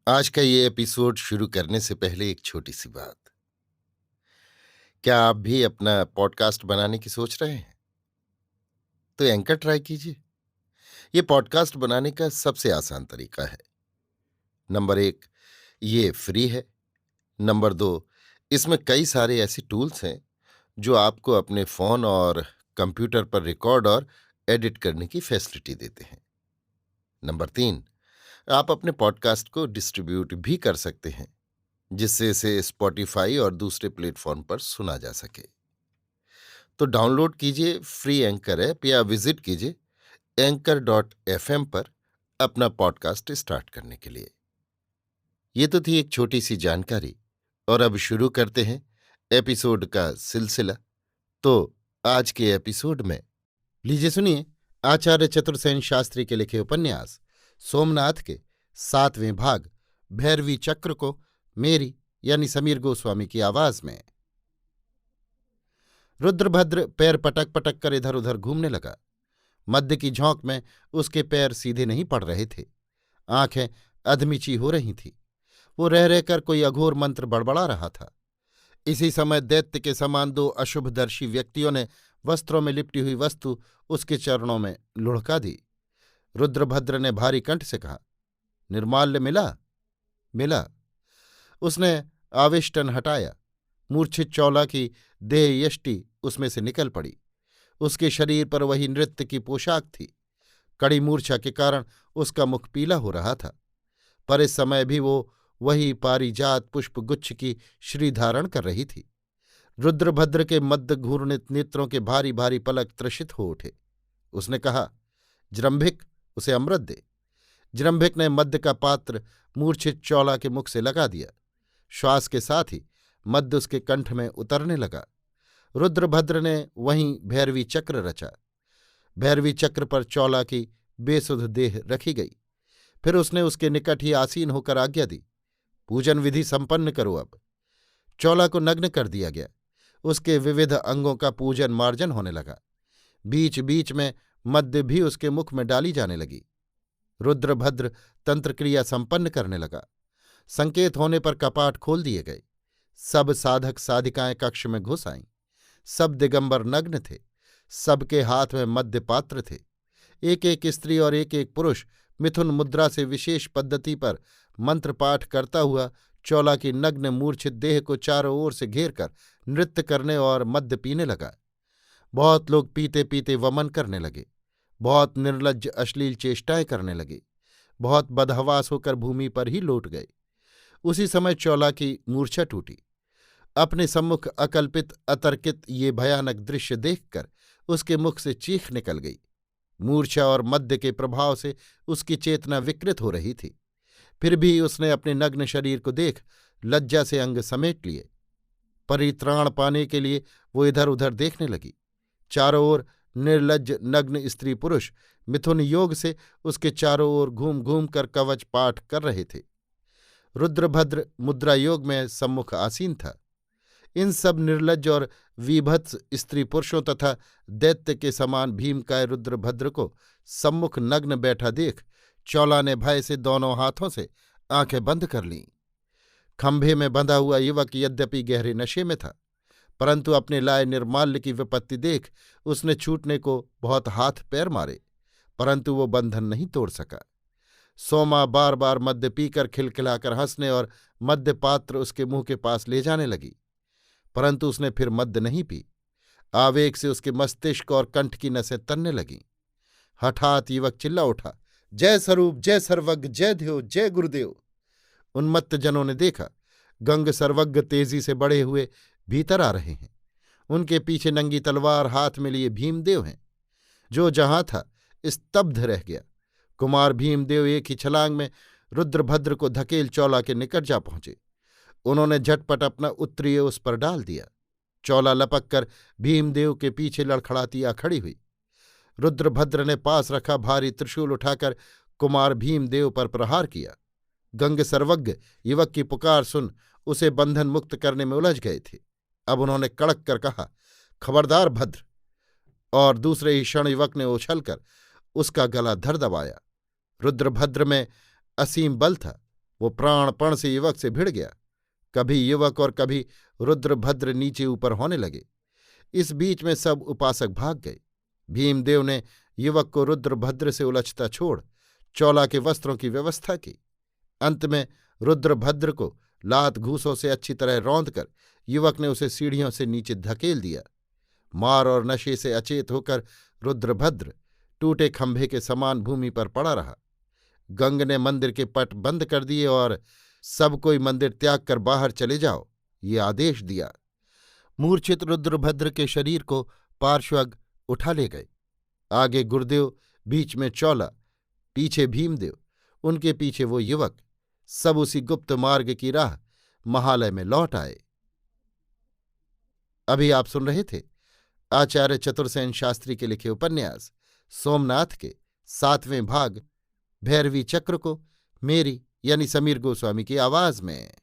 आज का ये एपिसोड शुरू करने से पहले एक छोटी सी बात। क्या आप भी अपना पॉडकास्ट बनाने की सोच रहे हैं? तो एंकर ट्राई कीजिए। ये पॉडकास्ट बनाने का सबसे आसान तरीका है। नंबर 1, ये फ्री है। नंबर 2, इसमें कई सारे ऐसे टूल्स हैं जो आपको अपने फ़ोन और कंप्यूटर पर रिकॉर्ड और एडिट करने की फैसिलिटी देते हैं। नंबर 3, आप अपने पॉडकास्ट को डिस्ट्रीब्यूट भी कर सकते हैं, जिससे इसे स्पॉटिफाई और दूसरे प्लेटफॉर्म पर सुना जा सके। तो डाउनलोड कीजिए फ्री एंकर ऐप या विजिट कीजिए anchor.fm पर अपना पॉडकास्ट स्टार्ट करने के लिए। ये तो थी एक छोटी सी जानकारी, और अब शुरू करते हैं एपिसोड का सिलसिला। तो आज के एपिसोड में लीजिए सुनिए आचार्य चतुर्सेन शास्त्री के लिखे उपन्यास सोमनाथ के 7वें भाग भैरवी चक्र को मेरी यानी समीर गोस्वामी की आवाज में। रुद्रभद्र पैर पटक पटक कर इधर उधर घूमने लगा। मध्य की झोंक में उसके पैर सीधे नहीं पड़ रहे थे। आंखें अधमिची हो रही थीं। वो रह रहकर कोई अघोर मंत्र बड़बड़ा रहा था। इसी समय दैत्य के समान दो अशुभदर्शी व्यक्तियों ने वस्त्रों में लिपटी हुई वस्तु उसके चरणों में लुढ़का दी। रुद्रभद्र ने भारी कंठ से कहा, निर्माल्य मिला? मिला। उसने आवेष्टन हटाया। मूर्छित चौला की देह यष्टि उसमें से निकल पड़ी। उसके शरीर पर वही नृत्य की पोशाक थी। कड़ी मूर्छा के कारण उसका मुख पीला हो रहा था, पर इस समय भी वो वही पारिजात पुष्प गुच्छ की श्री धारण कर रही थी। रुद्रभद्र के मद्द घूर्णित नेत्रों के भारी भारी पलक त्रसित हो उठे। उसने कहा, जृंभिक, उसे अमृत दे। जृंभिक ने मद्य का पात्र मूर्छित चौला के मुख से लगा दिया। श्वास के साथ ही मद्य उसके कंठ में उतरने लगा। रुद्रभद्र ने वहीं भैरवी चक्र रचा। भैरवी चक्र पर चौला की बेसुध देह रखी गई। फिर उसने उसके निकट ही आसीन होकर आज्ञा दी, पूजन विधि संपन्न करो। अब चौला को नग्न कर दिया गया। उसके विविध अंगों का पूजन मार्जन होने लगा। बीच बीच में मद्य भी उसके मुख में डाली जाने लगी। रुद्रभद्र तंत्रक्रिया संपन्न करने लगा। संकेत होने पर कपाट खोल दिए गए। सब साधक साधिकाएं कक्ष में घुस आईं। सब दिगंबर नग्न थे। सबके हाथ में मद्य पात्र थे। एक एक स्त्री और एक एक पुरुष मिथुन मुद्रा से विशेष पद्धति पर मंत्र पाठ करता हुआ चौला की नग्न मूर्छित देह को चारों ओर से घेर कर नृत्य करने और मद्य पीने लगा। बहुत लोग पीते पीते वमन करने लगे। बहुत निर्लज्ज अश्लील चेष्टाएं करने लगे। बहुत बदहवास होकर भूमि पर ही लौट गए। उसी समय चौला की मूर्छा टूटी। अपने सम्मुख अकल्पित अतर्कित ये भयानक दृश्य देखकर उसके मुख से चीख निकल गई। मूर्छा और मद्य के प्रभाव से उसकी चेतना विकृत हो रही थी। फिर भी उसने अपने नग्न शरीर को देख लज्जा से अंग समेट लिए। परित्राण पाने के लिए वो इधर उधर देखने लगी। चारों ओर निर्लज्ज नग्न स्त्री पुरुष मिथुन योग से उसके चारों ओर घूम घूम कर कवच पाठ कर रहे थे। रुद्रभद्र मुद्रा योग में सम्मुख आसीन था। इन सब निर्लज्ज और वीभत्स स्त्री पुरुषों तथा दैत्य के समान भीमकाय रुद्रभद्र को सम्मुख नग्न बैठा देख चौला ने भय से दोनों हाथों से आंखें बंद कर लीं। खंभे में बंधा हुआ युवक यद्यपि गहरे नशे में था, परंतु अपने लाए निर्माल्य की विपत्ति देख उसने छूटने को बहुत हाथ पैर मारे, परंतु वो बंधन नहीं तोड़ सका। सोमा बार बार मद्य पीकर खिलखिलाकर हंसने और मद्य पात्र उसके मुंह के पास ले जाने लगी, परंतु उसने फिर मद्य नहीं पी। आवेग से उसके मस्तिष्क और कंठ की नसें तनने लगीं। हठात युवक चिल्ला उठा, जय स्वरूप, जय सर्वज्ञ, जय ध्यो, जय गुरुदेव। उन्मत्त जनों ने देखा, गंग सर्वज्ञ तेजी से बढ़े हुए भीतर आ रहे हैं। उनके पीछे नंगी तलवार हाथ में लिए भीमदेव हैं। जो जहां था स्तब्ध रह गया। कुमार भीमदेव एक ही छलांग में रुद्रभद्र को धकेल चौला के निकट जा पहुंचे। उन्होंने झटपट अपना उत्तरीय उस पर डाल दिया। चौला लपक कर भीमदेव के पीछे लड़खड़ाती आ खड़ी हुई। रुद्रभद्र ने पास रखा भारी त्रिशूल उठाकर कुमार भीमदेव पर प्रहार किया। गंग सर्वज्ञ युवक की पुकार सुन उसे बंधन मुक्त करने में उलझ गए थे। अब उन्होंने कड़क कर कहा, खबरदार भद्र। और दूसरे ही क्षण युवक ने उछलकर उसका गला धर दबाया। रुद्रभद्र में असीम बल था। वो प्राणपण से युवक से भिड़ गया। कभी युवक और कभी रुद्रभद्र नीचे ऊपर होने लगे। इस बीच में सब उपासक भाग गए। भीमदेव ने युवक को रुद्रभद्र से उलझता छोड़ चौला के वस्त्रों की व्यवस्था की। अंत में रुद्रभद्र को लात घूसों से अच्छी तरह रौंदकर युवक ने उसे सीढ़ियों से नीचे धकेल दिया। मार और नशे से अचेत होकर रुद्रभद्र टूटे खंभे के समान भूमि पर पड़ा रहा। गंग ने मंदिर के पट बंद कर दिए और सब कोई मंदिर त्याग कर बाहर चले जाओ, ये आदेश दिया। मूर्छित रुद्रभद्र के शरीर को पार्श्वग उठा ले गए। आगे गुरुदेव, बीच में चौला, पीछे भीमदेव, उनके पीछे वो युवक, सब उसी गुप्त मार्ग की राह महालय में लौट आए। अभी आप सुन रहे थे आचार्य चतुर्सेन शास्त्री के लिखे उपन्यास सोमनाथ के 7वें भाग भैरवी चक्र को मेरी यानी समीर गोस्वामी की आवाज में।